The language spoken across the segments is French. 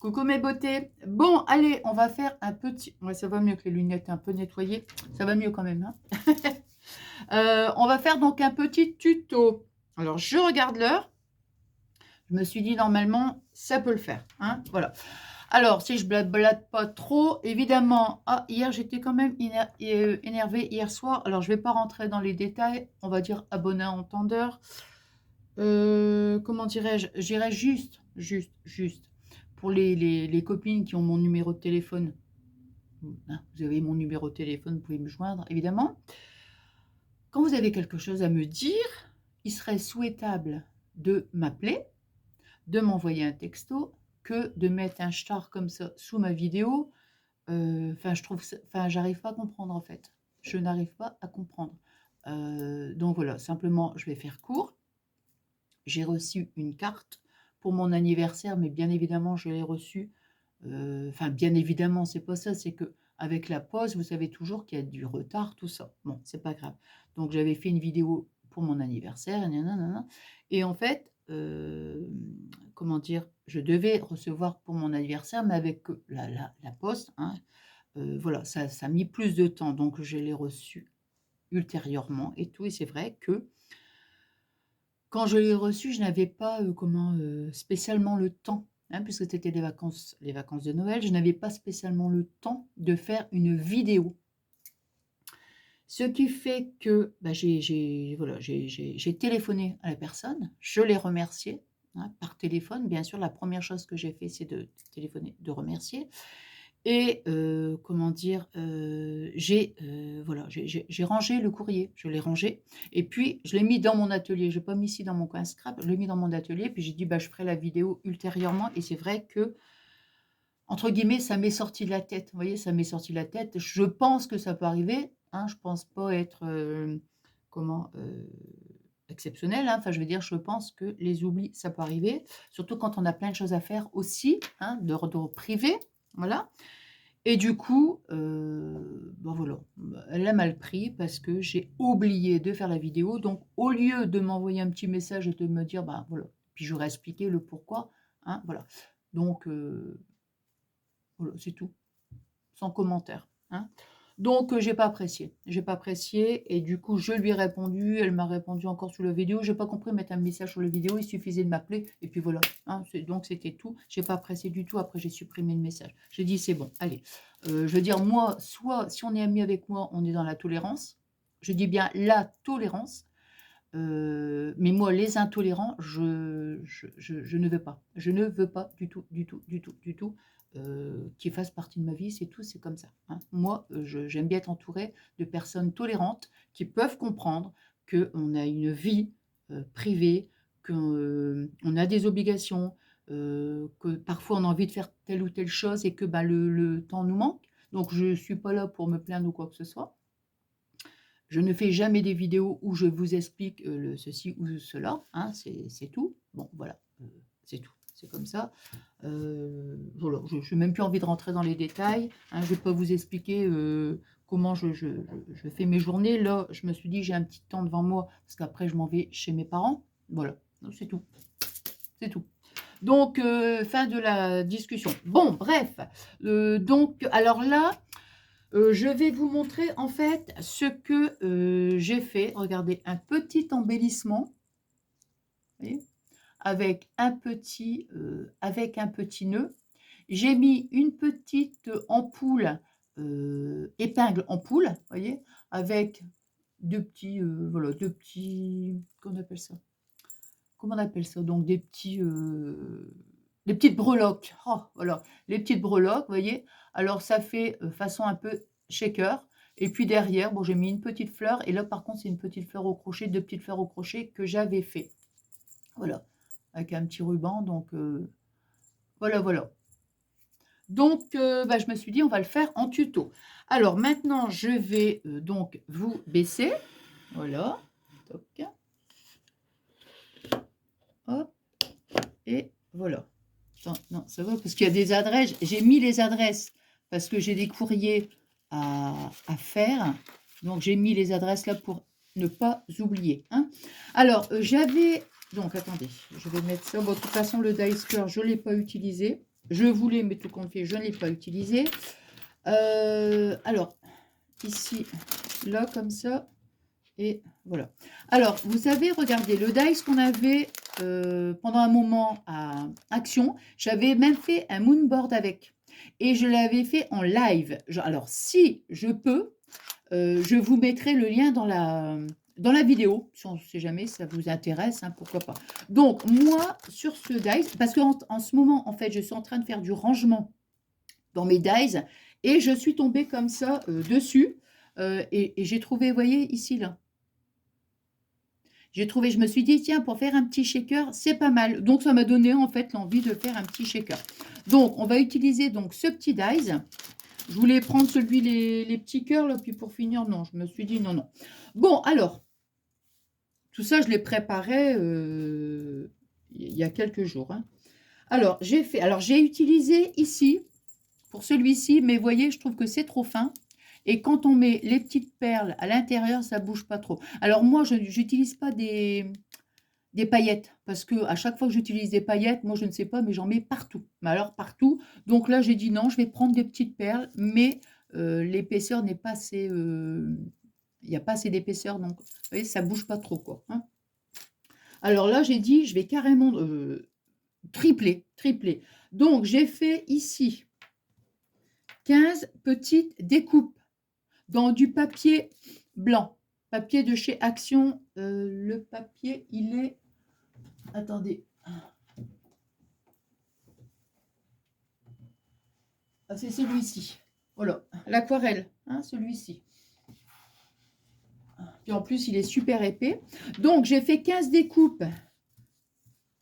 Coucou mes beautés. Bon, allez, on va faire un petit... Ouais, ça va mieux que les lunettes un peu nettoyées. Ça va mieux quand même. Hein. On va faire donc un petit tuto. Alors, je regarde l'heure. Je me suis dit, normalement, ça peut le faire. Hein, voilà. Alors, si je blablate pas trop, évidemment... Ah, hier, j'étais quand même énervée hier soir. Alors, je vais pas rentrer dans les détails. On va dire abonné à entendeur. Comment dirais-je? J'irais juste. Pour les copines qui ont mon numéro de téléphone, hein, vous avez mon numéro de téléphone, vous pouvez me joindre, évidemment. Quand vous avez quelque chose à me dire, il serait souhaitable de m'appeler, de m'envoyer un texto, que de mettre un star comme ça sous ma vidéo. J'arrive pas à comprendre en fait. Je n'arrive pas à comprendre. Donc voilà, simplement, je vais faire court. J'ai reçu une carte pour mon anniversaire, mais bien évidemment, je l'ai reçue. Bien évidemment, c'est pas ça, c'est que avec la pause, vous savez toujours qu'il y a du retard, tout ça. Bon, c'est pas grave. Donc, j'avais fait une vidéo pour mon anniversaire, nanana, et en fait, comment dire, je devais recevoir pour mon anniversaire, mais avec la poste, hein, voilà, ça a mis plus de temps, donc je l'ai reçu ultérieurement et tout, et c'est vrai que quand je l'ai reçu, je n'avais pas, spécialement le temps, hein, puisque c'était les vacances de Noël, je n'avais pas spécialement le temps de faire une vidéo. Ce qui fait que, bah, j'ai téléphoné à la personne, je l'ai remerciée, hein, par téléphone. Bien sûr, la première chose que j'ai fait, c'est de téléphoner, de remercier. Et comment dire? J'ai rangé le courrier, je l'ai rangé et puis je l'ai mis dans mon atelier. Je l'ai pas mis ici dans mon coin scrap, je l'ai mis dans mon atelier, puis j'ai dit: «Bah, je ferai la vidéo ultérieurement» et c'est vrai que, entre guillemets, «ça m'est sorti de la tête». Vous voyez? Ça m'est sorti de la tête. Je pense que ça peut arriver, hein, je pense pas être, comment, exceptionnelle, hein. Enfin, je veux dire, je pense que les oublis, ça peut arriver, surtout quand on a plein de choses à faire aussi, hein, d'ordre privé, voilà. Et du coup, bah, voilà, elle a mal pris parce que j'ai oublié de faire la vidéo. Donc au lieu de m'envoyer un petit message et de me dire: «Bah, voilà», puis j'aurais expliqué le pourquoi, hein, voilà. Donc voilà, c'est tout, sans commentaire, hein. Donc j'ai pas apprécié et du coup, je lui ai répondu, elle m'a répondu encore sous la vidéo. J'ai pas compris mettre un message sur la vidéo, il suffisait de m'appeler et puis voilà, hein, donc c'était tout. J'ai pas apprécié du tout, après j'ai supprimé le message. J'ai dit: «C'est bon, allez». Je veux dire, moi, soit si on est amis avec moi, on est dans la tolérance. Je dis bien la tolérance, mais moi, les intolérants, je ne veux pas. Je ne veux pas du tout, du tout, du tout, du tout, qu'ils fassent partie de ma vie, c'est tout, c'est comme ça, hein. Moi, j'aime bien être entourée de personnes tolérantes qui peuvent comprendre qu'on a une vie, privée, qu'on on a des obligations, que parfois on a envie de faire telle ou telle chose et que, bah, le temps nous manque. Donc je ne suis pas là pour me plaindre ou quoi que ce soit. Je ne fais jamais des vidéos où je vous explique, le ceci ou cela, hein, c'est tout. Bon voilà, c'est tout, c'est comme ça. Voilà, je n'ai même plus envie de rentrer dans les détails, hein. Je ne vais pas vous expliquer, comment je fais mes journées. Là, je me suis dit: «J'ai un petit temps devant moi parce qu'après je m'en vais chez mes parents». Voilà, donc c'est tout, c'est tout. Donc fin de la discussion. Bon bref, donc alors là, je vais vous montrer en fait ce que, j'ai fait. Regardez, un petit embellissement, vous voyez? Avec un petit nœud. J'ai mis une petite ampoule, épingle ampoule, vous voyez? Avec 2 petits, voilà, 2 petits, comment on appelle ça? Comment on appelle ça? Donc des petites breloques. Oh, voilà, les petites breloques, vous voyez? Alors ça fait, façon un peu shaker et puis derrière, bon, j'ai mis une petite fleur et là, par contre, c'est une petite fleur au crochet, 2 petites fleurs au crochet que j'avais fait. Voilà, avec un petit ruban donc voilà, voilà. Donc bah, je me suis dit: «On va le faire en tuto». Alors maintenant, je vais, donc vous baisser. Voilà, toc, hop et voilà. Attends, non, ça va parce qu'il y a des adresses. J'ai mis les adresses parce que j'ai des courriers à faire. Donc j'ai mis les adresses là pour ne pas oublier, hein. Alors, j'avais donc attendez, je vais mettre ça. Bon, de toute façon, le Dice Cœur, je ne l'ai pas utilisé. Je voulais, mais tout compte fait, je ne l'ai pas utilisé. Alors, ici, là, comme ça, et voilà. Alors, vous avez regardé le dice qu'on avait pendant un moment à Action. J'avais même fait un moonboard avec. Et je l'avais fait en live. Alors, si je peux, je vous mettrai le lien dans la vidéo. Si on ne sait jamais, si ça vous intéresse, hein, pourquoi pas. Donc, moi, sur ce dice, parce qu'en en ce moment, en fait, je suis en train de faire du rangement dans mes dies et je suis tombée comme ça dessus. Et j'ai trouvé, vous voyez, ici, là. J'ai trouvé, je me suis dit, tiens, pour faire un petit shaker, c'est pas mal. Donc, ça m'a donné en fait l'envie de faire un petit shaker. Donc, on va utiliser donc ce petit dies. Je voulais prendre celui, les petits cœurs, là, puis pour finir, non, je me suis dit non, non. Bon, alors, tout ça, je l'ai préparé il y a quelques jours. Hein. Alors, j'ai utilisé ici, pour celui-ci, mais vous voyez, je trouve que c'est trop fin. Et quand on met les petites perles à l'intérieur, ça ne bouge pas trop. Alors, moi, je n'utilise pas des paillettes, parce que à chaque fois que j'utilise des paillettes, moi je ne sais pas, mais j'en mets partout. Mais alors partout. Donc là, j'ai dit non, je vais prendre des petites perles, mais l'épaisseur n'est pas assez. Il n'y a pas assez d'épaisseur, donc vous voyez, ça bouge pas trop, quoi. Hein. Alors là, j'ai dit, je vais carrément tripler, tripler. Donc j'ai fait ici 15 petites découpes dans du papier blanc, papier de chez Action. Le papier, il est. Attendez. Ah, c'est celui-ci. Voilà, l'aquarelle, hein, celui-ci. Puis en plus, il est super épais. Donc, j'ai fait 15 découpes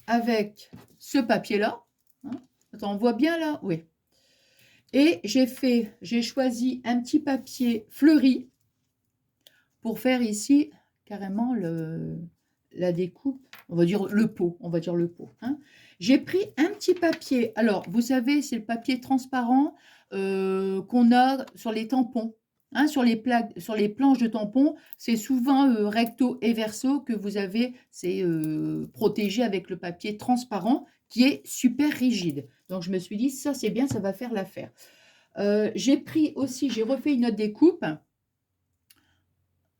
avec ce papier-là. Hein. Attends, on voit bien là? Oui. Et j'ai choisi un petit papier fleuri pour faire ici carrément la découpe. On va dire le pot, on va dire le pot. Hein. J'ai pris un petit papier. Alors, vous savez, c'est le papier transparent qu'on a sur les tampons. Hein, sur les planches de tampons, c'est souvent recto et verso que vous avez, c'est protégé avec le papier transparent qui est super rigide. Donc, je me suis dit, ça c'est bien, ça va faire l'affaire. J'ai pris aussi, j'ai refait une autre découpe.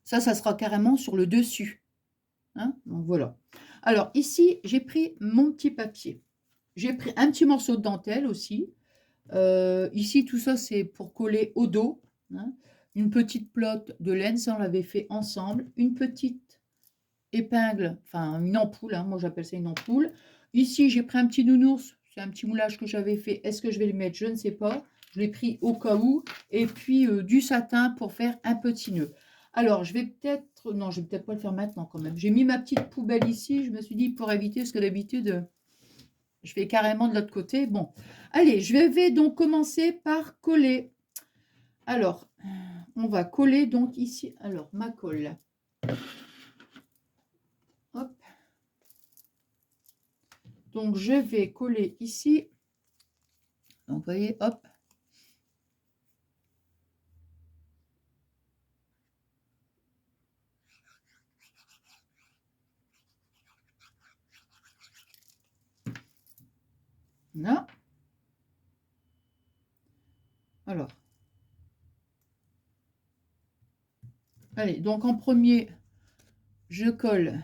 Ça sera carrément sur le dessus. Hein, donc voilà. Alors ici, j'ai pris mon petit papier. J'ai pris un petit morceau de dentelle aussi. Ici, tout ça, c'est pour coller au dos. Hein. Une petite pelote de laine, ça, on l'avait fait ensemble. Une petite épingle, enfin une ampoule, hein, moi j'appelle ça une ampoule. Ici, j'ai pris un petit nounours. C'est un petit moulage que j'avais fait. Est-ce que je vais le mettre? Je ne sais pas. Je l'ai pris au cas où. Et puis, du satin pour faire un petit nœud. Alors, je vais peut-être... Non, je vais peut-être pas le faire maintenant quand même. J'ai mis ma petite poubelle ici. Je me suis dit, pour éviter, parce que d'habitude... Je vais carrément de l'autre côté. Bon, allez, je vais donc commencer par coller. Alors, on va coller donc ici. Alors, ma colle. Hop. Donc, je vais coller ici. Donc, vous voyez, hop. Là. Alors. Allez, donc en premier, je colle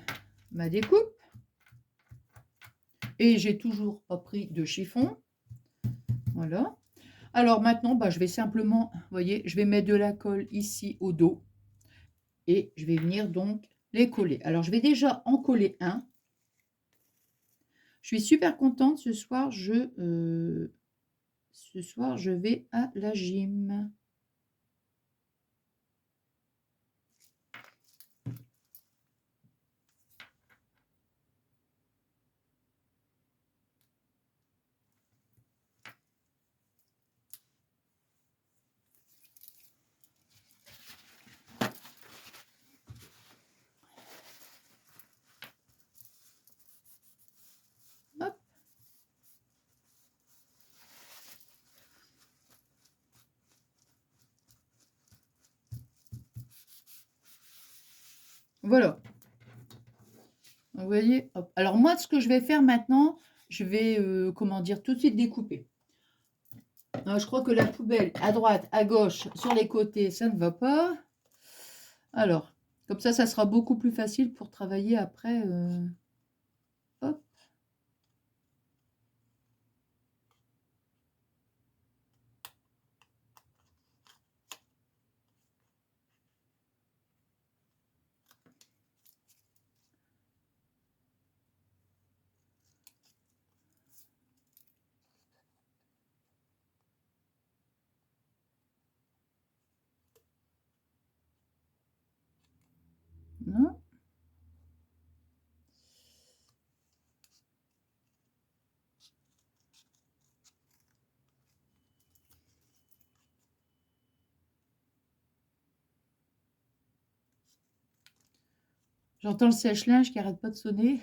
ma découpe. Et j'ai toujours pas pris de chiffon. Voilà. Alors maintenant, bah, je vais simplement, vous voyez, je vais mettre de la colle ici au dos. Et je vais venir donc les coller. Alors, je vais déjà en coller un. Je suis super contente. Ce soir, je vais à la gym. Hop. Voilà. Vous voyez, hop. Alors moi, ce que je vais faire maintenant, je vais, comment dire, tout de suite découper. Je crois que la poubelle, à droite, à gauche, sur les côtés, ça ne va pas. Alors, comme ça sera beaucoup plus facile pour travailler après. Hop. Non. J'entends le sèche-linge qui arrête pas de sonner.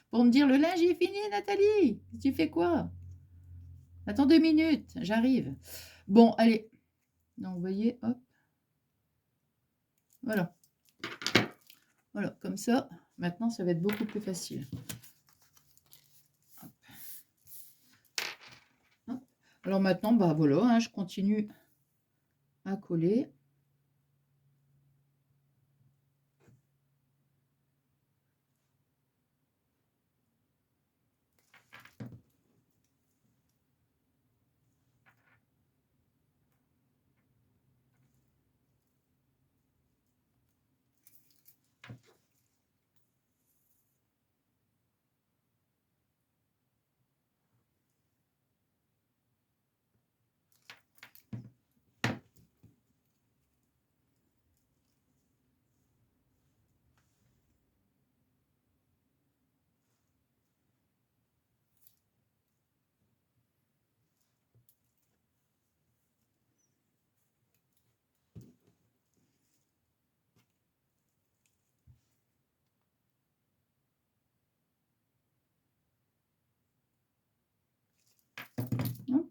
Pour me dire, le linge est fini, Nathalie. Tu fais quoi? Attends 2 minutes, j'arrive. Bon, allez. Donc, vous voyez, hop. Voilà. Voilà, comme ça, maintenant, ça va être beaucoup plus facile. Hop. Hop. Alors maintenant, bah voilà, hein, je continue à coller. Hop.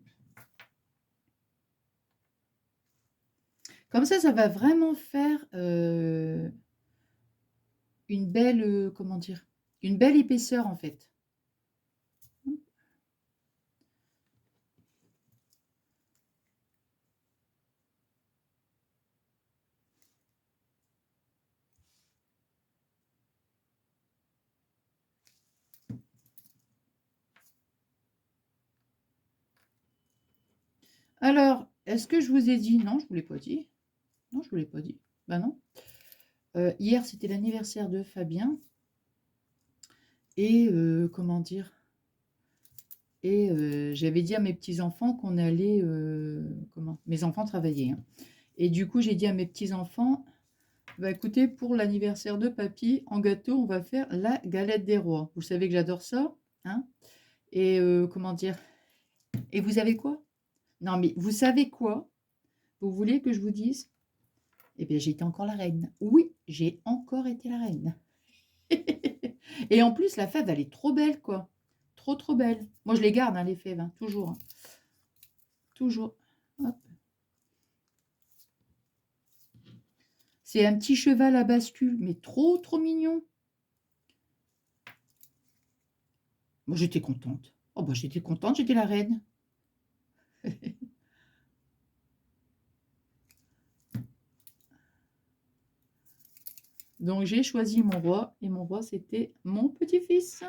Comme ça va vraiment faire une belle, comment dire, une belle épaisseur en fait. Alors, est-ce que je vous ai dit? Non, je ne vous l'ai pas dit. Non, je ne vous l'ai pas dit. Ben non. Hier, c'était l'anniversaire de Fabien. Et comment dire? Et j'avais dit à mes petits-enfants qu'on allait... Mes enfants travaillaient, hein. Et du coup, j'ai dit à mes petits-enfants, bah écoutez, pour l'anniversaire de papy, en gâteau, on va faire la galette des rois. Vous savez que j'adore ça, hein? Et comment dire? Et vous savez quoi? Non, mais vous savez quoi? Vous voulez que je vous dise? Eh bien, j'ai été encore la reine. Oui, j'ai encore été la reine. Et en plus, la fève, elle est trop belle, quoi. Trop, trop belle. Moi, je les garde, hein, les fèves, hein, toujours, hein. Toujours. Hop. C'est un petit cheval à bascule, mais trop, trop mignon. Moi, j'étais contente. Oh, bah, j'étais contente, j'étais la reine. Donc, j'ai choisi mon roi, et mon roi, c'était mon petit-fils.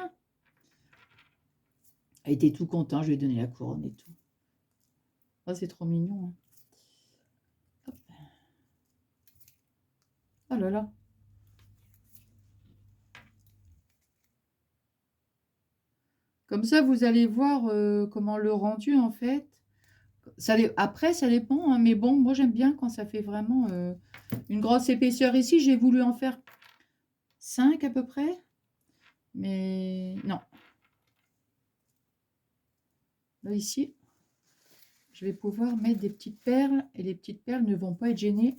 Il était tout content, je lui ai donné la couronne et tout. Oh, c'est trop mignon, hein. Hop. Oh là là. Comme ça, vous allez voir comment le rendu, en fait. Après, ça dépend, hein, mais bon, moi, j'aime bien quand ça fait vraiment une grosse épaisseur. Ici, j'ai voulu en faire 5 à peu près, mais non. Là, ici, je vais pouvoir mettre des petites perles, et les petites perles ne vont pas être gênées.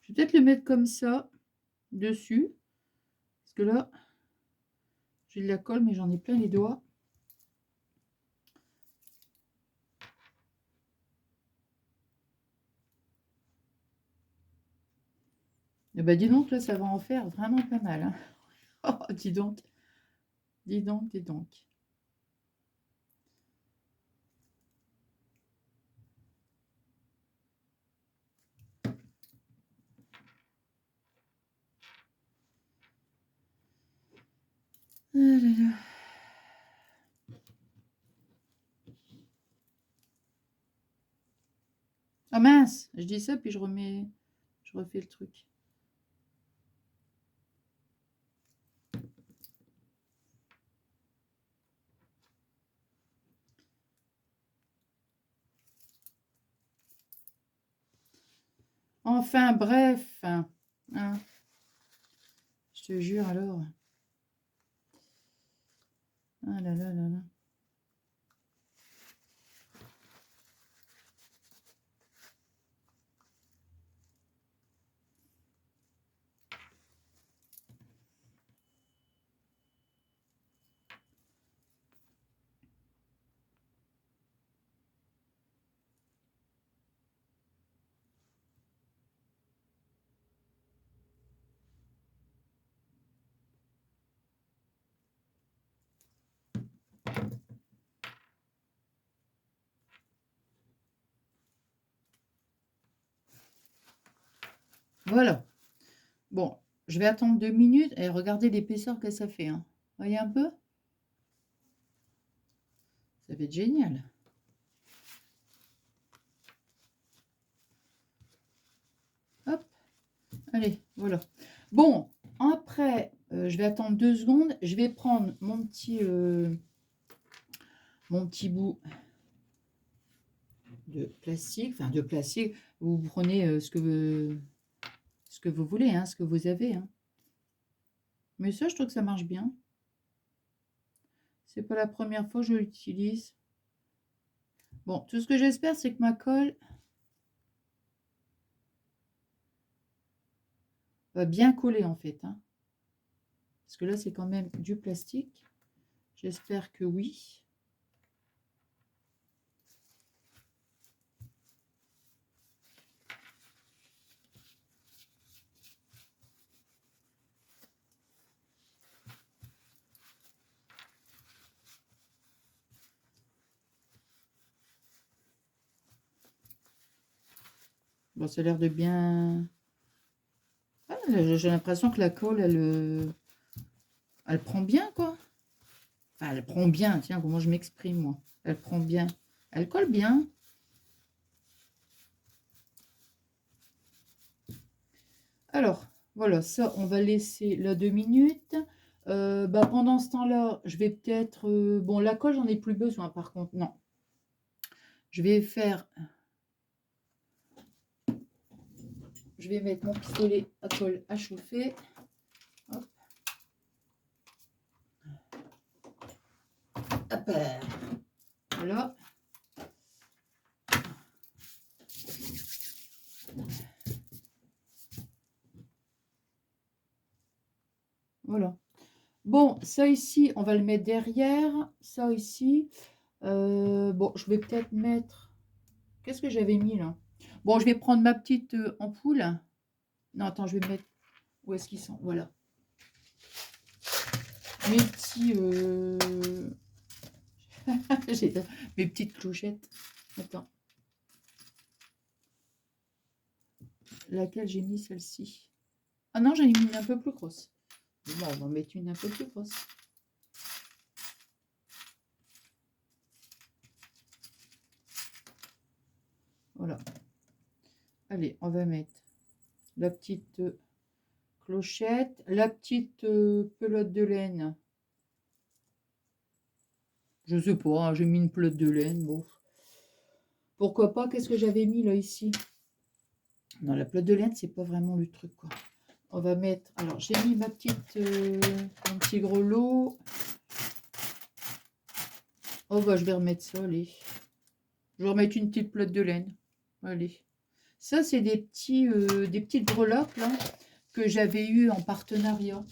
Je vais peut-être le mettre comme ça, dessus. Parce que là, j'ai de la colle, mais j'en ai plein les doigts. Et bah dis donc, là, ça va en faire vraiment pas mal. Hein. Oh, dis donc. Dis donc, dis donc. Ah là là. Ah mince, je dis ça, puis je refais le truc. Enfin, bref. Hein. Je te jure alors. Ah là là là là. Voilà. Bon, je vais attendre 2 minutes et regardez l'épaisseur que ça fait. Hein. Voyez un peu? Ça va être génial. Hop. Allez, voilà. Bon, après, je vais attendre 2 secondes. Je vais prendre mon petit bout de plastique. Enfin, de plastique. Vous prenez ce que vous voulez, hein, ce que vous avez. Hein. Mais ça, je trouve que ça marche bien. C'est pas la première fois que je l'utilise. Bon, tout ce que j'espère, c'est que ma colle va bien coller, en fait. Hein. Parce que là, c'est quand même du plastique. J'espère que oui. Bon, ça a l'air de bien... Ah, j'ai l'impression que la colle, elle prend bien, quoi. Enfin, elle prend bien, tiens, comment je m'exprime, moi. Elle prend bien. Elle colle bien. Alors, voilà, ça, on va laisser là 2 minutes. Pendant ce temps-là, je vais peut-être... bon, la colle, j'en ai plus besoin, par contre, non. Je vais faire... Je vais mettre mon pistolet à colle à chauffer. Hop. Hop. Voilà. Voilà. Bon, ça ici, on va le mettre derrière. Ça ici. Bon, je vais peut-être mettre... Qu'est-ce que j'avais mis là? Bon, je vais prendre ma petite ampoule. Non, attends, je vais mettre... Où est-ce qu'ils sont? Voilà. Mes petits... J'ai mes petites clochettes. Attends. Laquelle j'ai mis celle-ci? Ah non, j'en ai mis une un peu plus grosse. Bon, on va en mettre une un peu plus grosse. Voilà. Allez, on va mettre la petite clochette, la petite pelote de laine. Je sais pas, hein, j'ai mis une pelote de laine. Bon. Pourquoi pas? Qu'est-ce que j'avais mis là ici? Non, la pelote de laine, c'est pas vraiment le truc, quoi. On va mettre... Alors, j'ai mis ma petite... mon petit grelot. Oh, bah, je vais remettre ça, allez. Je vais remettre une petite pelote de laine. Allez. Ça, c'est des petites breloques là, que j'avais eu en partenariat.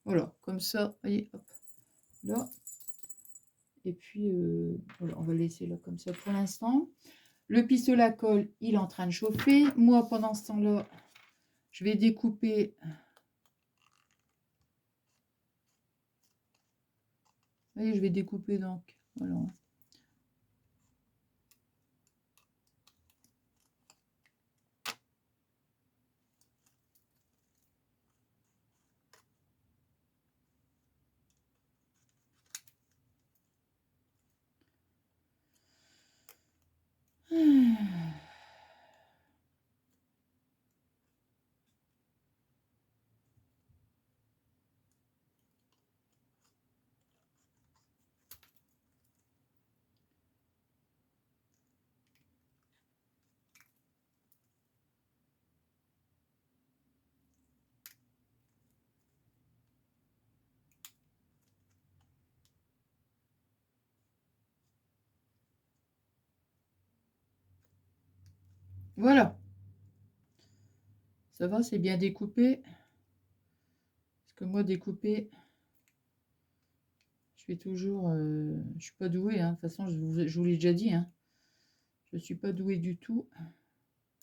Voilà, comme ça, voyez, hop, là. Et puis, voilà, on va laisser là comme ça pour l'instant. Le pistolet à colle, il est en train de chauffer. Moi, pendant ce temps-là, je vais découper. Vous voyez, je vais découper donc. Voilà. Voilà. Ça va, c'est bien découpé. Parce que moi, découper, je fais toujours... je suis pas douée, hein. De toute façon, je vous l'ai déjà dit. Hein. Je suis pas douée du tout.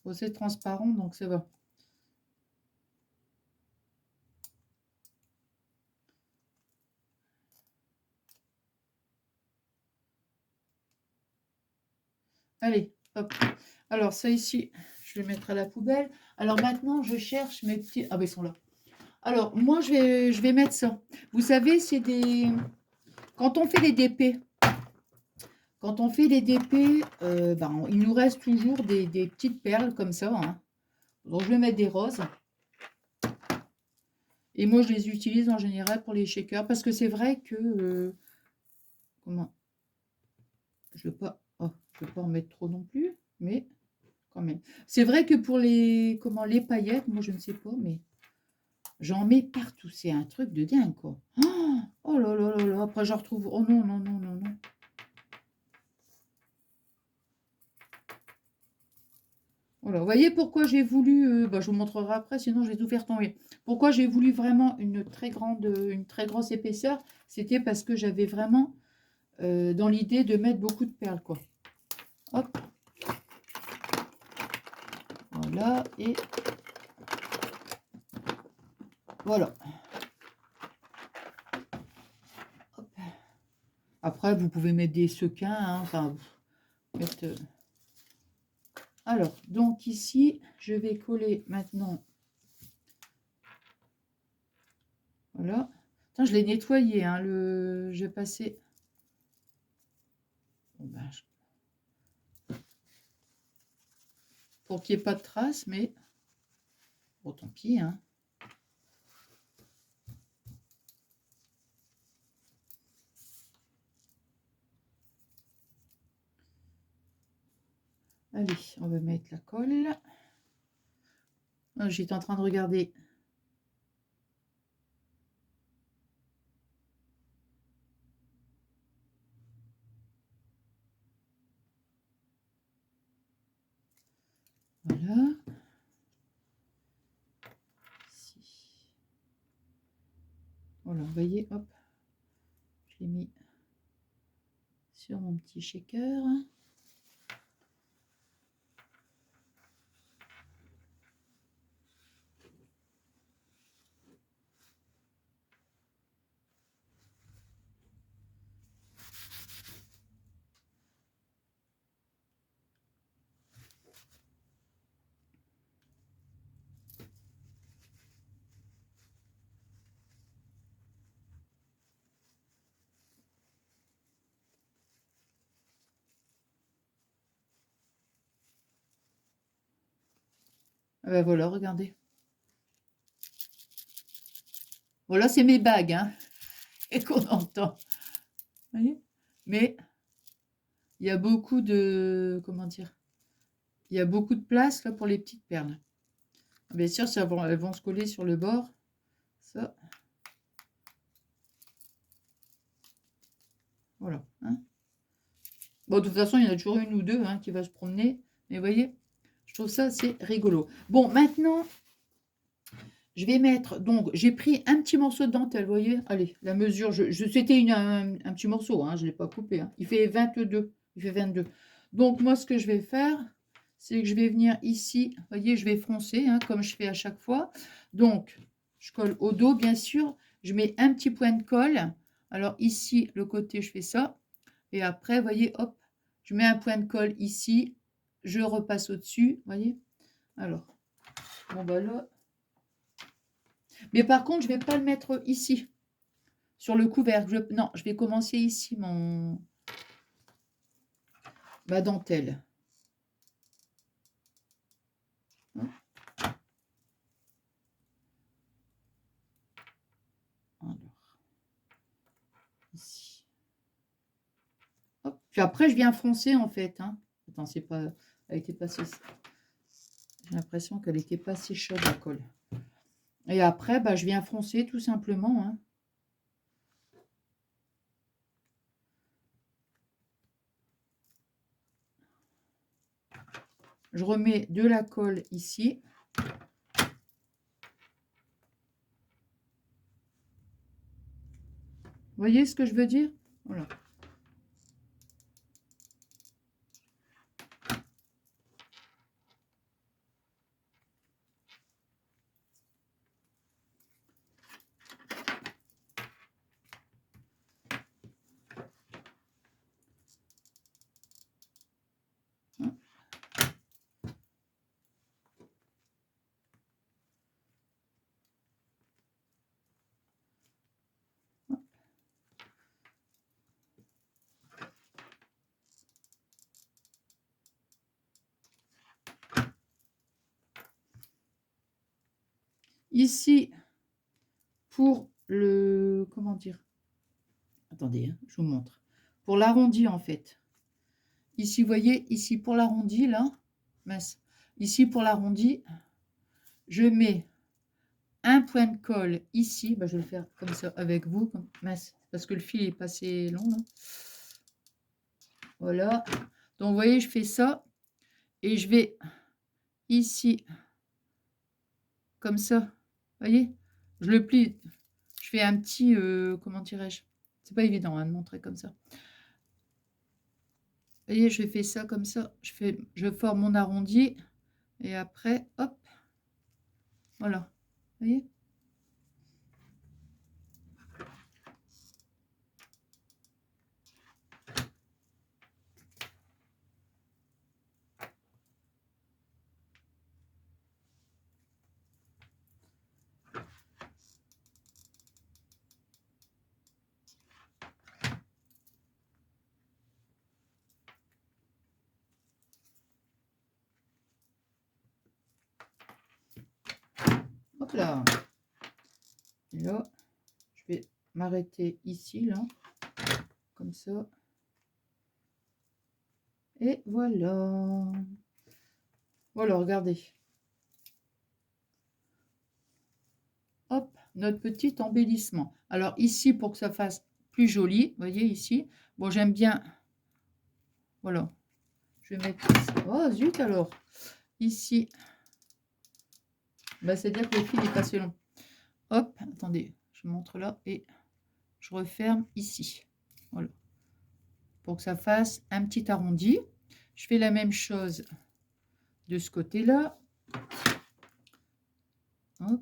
Bon, c'est transparent, donc ça va. Allez, hop. Alors, ça ici, je vais mettre à la poubelle. Alors maintenant, je cherche mes petits... Ah, ben, ils sont là. Alors, moi, je vais mettre ça. Vous savez, c'est des... Quand on fait les DP, ben, il nous reste toujours des petites perles comme ça. Hein. Donc, je vais mettre des roses. Et moi, je les utilise en général pour les shakers. Parce que c'est vrai que... comment? Je ne veux pas... Oh, je veux pas en mettre trop non plus. Mais quand même. C'est vrai que pour les... Comment? Les paillettes, moi, je ne sais pas, mais... J'en mets partout. C'est un truc de dingue, quoi. Oh là là là là. Après, je retrouve... Oh non, non, non, non, non. Voilà, vous voyez pourquoi j'ai voulu, bah, je vous montrerai après, sinon je vais tout faire tomber. Pourquoi j'ai voulu vraiment une très grosse épaisseur, c'était parce que j'avais vraiment dans l'idée de mettre beaucoup de perles, quoi. Hop, voilà, et voilà. Hop. Après, vous pouvez mettre des sequins, hein, enfin, mettre... Alors, donc ici, je vais coller maintenant. Voilà. Attends, je l'ai nettoyé, hein, j'ai passé... Bon, ben, pour qu'il n'y ait pas de traces, mais bon, tant pis, hein. Allez, on va mettre la colle. J'étais en train de regarder. Voilà. Ici. Voilà, vous voyez, hop. Je l'ai mis sur mon petit shaker. Ah ben voilà, regardez. Voilà, c'est mes bagues, hein, et qu'on entend. Vous voyez? Mais il y a beaucoup de... Comment dire? Il y a beaucoup de place là pour les petites perles. Bien sûr, elles vont se coller sur le bord. Ça. Voilà. Hein. Bon, de toute façon, il y en a toujours une ou deux hein, qui va se promener. Mais vous voyez, je trouve ça assez rigolo. Bon, maintenant, je vais mettre, donc, j'ai pris un petit morceau de dentelle, vous voyez? Allez, la mesure, c'était un petit morceau, hein, je ne l'ai pas coupé. Hein. Il fait 22, il fait 22. Donc, moi, ce que je vais faire, c'est que je vais venir ici, vous voyez, je vais froncer, hein, comme je fais à chaque fois. Donc, je colle au dos, bien sûr. Je mets un petit point de colle. Alors, ici, le côté, je fais ça. Et après, vous voyez, hop, je mets un point de colle ici. Je repasse au-dessus, vous voyez? Alors, bon, bah là... Mais par contre, je ne vais pas le mettre ici, sur le couvercle. Non, je vais commencer ici ma dentelle. Hein. Alors, ici. Hop. Puis après, je viens foncer en fait. Hein. Attends, c'est pas... Elle était passée... J'ai l'impression qu'elle était pas assez chaude la colle. Et après, bah, je viens foncer tout simplement. Hein. Je remets de la colle ici. Vous voyez ce que je veux dire? Voilà. Ici, pour le... Comment dire? Attendez, hein, je vous montre. Pour l'arrondi, en fait. Ici, vous voyez, ici pour l'arrondi, là, mince. Ici pour l'arrondi, je mets un point de colle ici. Bah, je vais le faire comme ça avec vous, mince, parce que le fil est passé long. Là. Voilà. Donc, vous voyez, je fais ça. Et je vais ici, comme ça. Vous voyez, je le plie. Je fais un petit, comment dirais-je? C'est pas évident hein, de montrer comme ça. Vous voyez, je fais ça comme ça. Je forme mon arrondi. Et après, hop. Voilà. Vous voyez? Hop là. Et là, je vais m'arrêter ici, là. Comme ça. Et voilà. Voilà, regardez. Hop, notre petit embellissement. Alors ici, pour que ça fasse plus joli, vous voyez ici. Bon, j'aime bien. Voilà. Je vais mettre ici. Oh, zut alors. Ici. Bah, c'est-à-dire que le fil est passé long. Hop, attendez. Je montre là et je referme ici. Voilà. Pour que ça fasse un petit arrondi. Je fais la même chose de ce côté-là. Hop.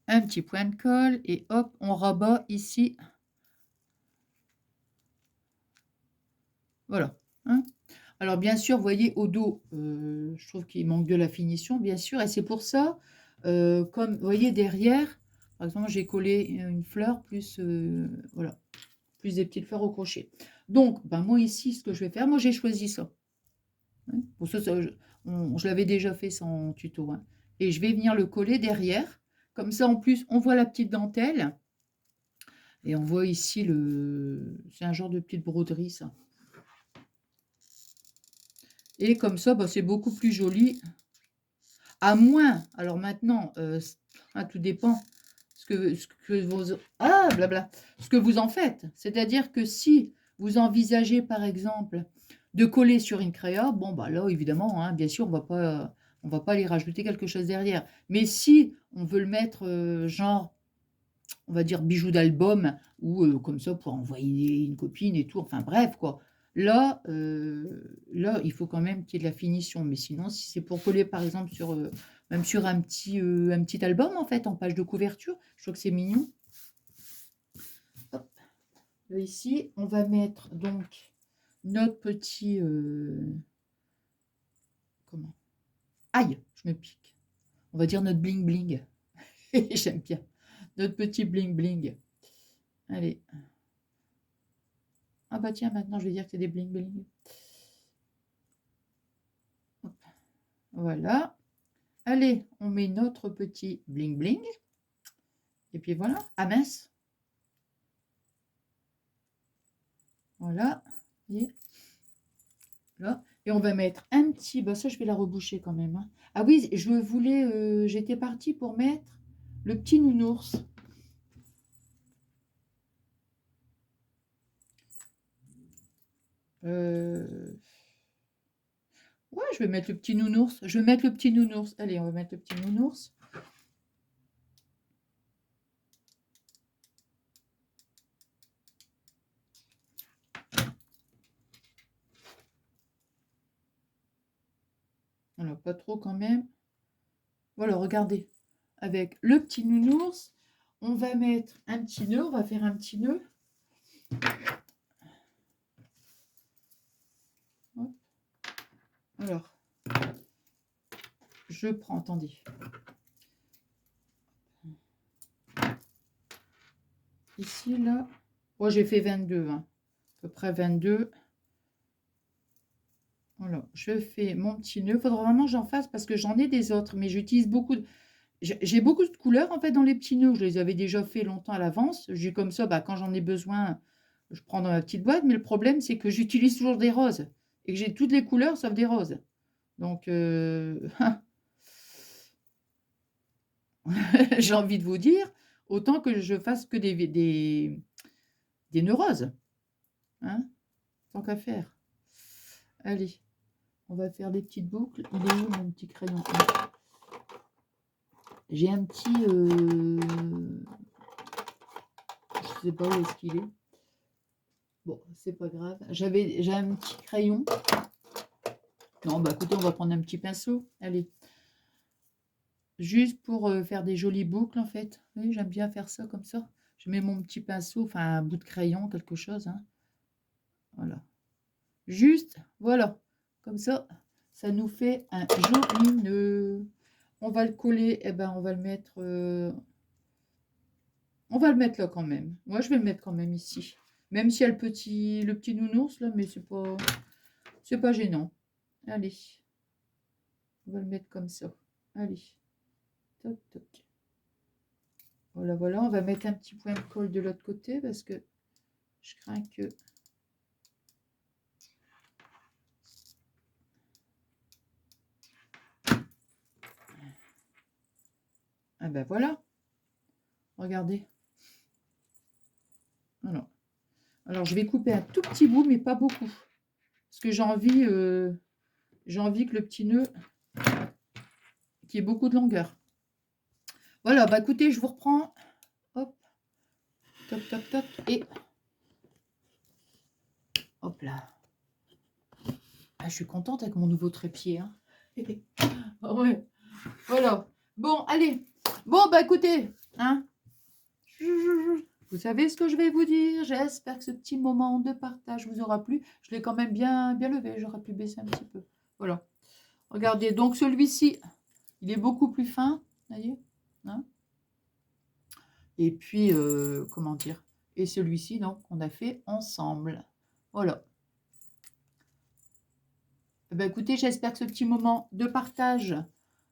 Un petit point de colle et hop, on rabat ici. Voilà. Hein. Alors, bien sûr, vous voyez, au dos, je trouve qu'il manque de la finition, bien sûr. Et c'est pour ça, comme, vous voyez, derrière, par exemple, j'ai collé une fleur, plus, voilà, plus des petites fleurs au crochet. Donc, ben, moi, ici, ce que je vais faire, moi, j'ai choisi ça. Hein. Pour ça, je l'avais déjà fait sans tuto. Hein. Et je vais venir le coller derrière. Comme ça, en plus, on voit la petite dentelle. Et on voit ici le... C'est un genre de petite broderie, ça. Et comme ça, bah, c'est beaucoup plus joli. À moins, alors maintenant, tout dépend blabla, ce que vous en faites. C'est-à-dire que si vous envisagez, par exemple, de coller sur une créa, bon, bah là, évidemment, hein, bien sûr, on va pas aller rajouter quelque chose derrière. Mais si on veut le mettre, genre, on va dire bijou d'album ou comme ça pour envoyer une copine et tout, enfin bref quoi. Là, il faut quand même qu'il y ait de la finition, mais sinon si c'est pour coller par exemple sur, même sur un petit album en fait, en page de couverture, je trouve que c'est mignon. Hop. Là ici, on va mettre donc notre petit, comment? Aïe, je me pique. On va dire notre bling bling. J'aime bien. Notre petit bling bling. Allez. Ah bah tiens, maintenant je vais dire que c'est des bling bling. Hop. Voilà. Allez, on met notre petit bling bling. Et puis voilà. Ah mince. Voilà. Et là. Et on va mettre un petit... Bah ça, je vais la reboucher quand même. Hein. Ah oui, je voulais... J'étais partie pour mettre le petit nounours. Ouais, je vais mettre le petit nounours. Je vais mettre le petit nounours. Allez, on va mettre le petit nounours. Alors, pas trop quand même. Voilà, regardez. Avec le petit nounours, on va mettre un petit nœud. On va faire un petit nœud. Hop. Alors, je prends, attendez. Ici, là. Moi, j'ai fait 22, hein, à peu près 22. Voilà, je fais mon petit nœud. Il faudra vraiment que j'en fasse parce que j'en ai des autres, mais j'utilise beaucoup de... J'ai beaucoup de couleurs, en fait, dans les petits nœuds. Je les avais déjà fait longtemps à l'avance. J'ai comme ça, bah, quand j'en ai besoin, je prends dans ma petite boîte. Mais le problème, c'est que j'utilise toujours des roses. Et que j'ai toutes les couleurs sauf des roses. Donc, j'ai envie de vous dire, autant que je fasse que des nœuds roses. Hein, tant qu'à faire. Allez, on va faire des petites boucles. Il est où mon petit crayon? J'ai un petit... je sais pas où est-ce qu'il est. Bon, c'est pas grave. J'ai un petit crayon. Non, bah écoutez, on va prendre un petit pinceau. Allez. Juste pour faire des jolies boucles, en fait. Oui, j'aime bien faire ça comme ça. Je mets mon petit pinceau, enfin un bout de crayon, quelque chose. Hein. Voilà. Juste, voilà. Comme ça, ça nous fait un joli nœud. On va le coller, et ben on va le mettre... on va le mettre là quand même. Moi, je vais le mettre quand même ici. Même s'il y a le petit nounours là, mais c'est pas gênant. Allez. On va le mettre comme ça. Allez. Toc, toc. Voilà, voilà. On va mettre un petit point de colle de l'autre côté parce que je crains que... Ah ben voilà. Regardez. Voilà. Alors, je vais couper un tout petit bout, mais pas beaucoup. Parce que j'ai envie que le petit nœud, qu'il y ait beaucoup de longueur. Voilà, bah écoutez, je vous reprends. Hop. Toc, toc, toc. Et... hop là. Ah, je suis contente avec mon nouveau trépied. Hein. Ouais. Voilà. Bon, allez. Bon, bah écoutez. Hein. Vous savez ce que je vais vous dire. J'espère que ce petit moment de partage vous aura plu. Je l'ai quand même bien levé. J'aurais pu baisser un petit peu. Voilà. Regardez. Donc celui-ci, il est beaucoup plus fin. Vous voyez, hein. Et puis, comment dire. Et celui-ci, donc, on a fait ensemble. Voilà. Eh ben, écoutez, j'espère que ce petit moment de partage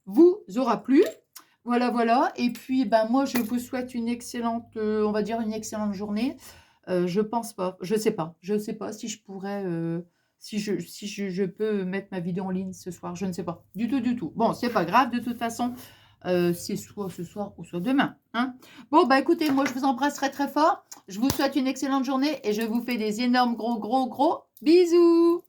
vous aura plu. Voilà, voilà. Et puis, ben, moi, je vous souhaite une excellente, on va dire une excellente journée. Je pense pas, je sais pas. Je sais pas si je pourrais, si je peux mettre ma vidéo en ligne ce soir. Je ne sais pas. Du tout, du tout. Bon, c'est pas grave. De toute façon, C'est soit ce soir ou soit demain, hein. Bon, bah, écoutez, moi, je vous embrasse très, très fort. Je vous souhaite une excellente journée et je vous fais des énormes gros, gros, gros bisous.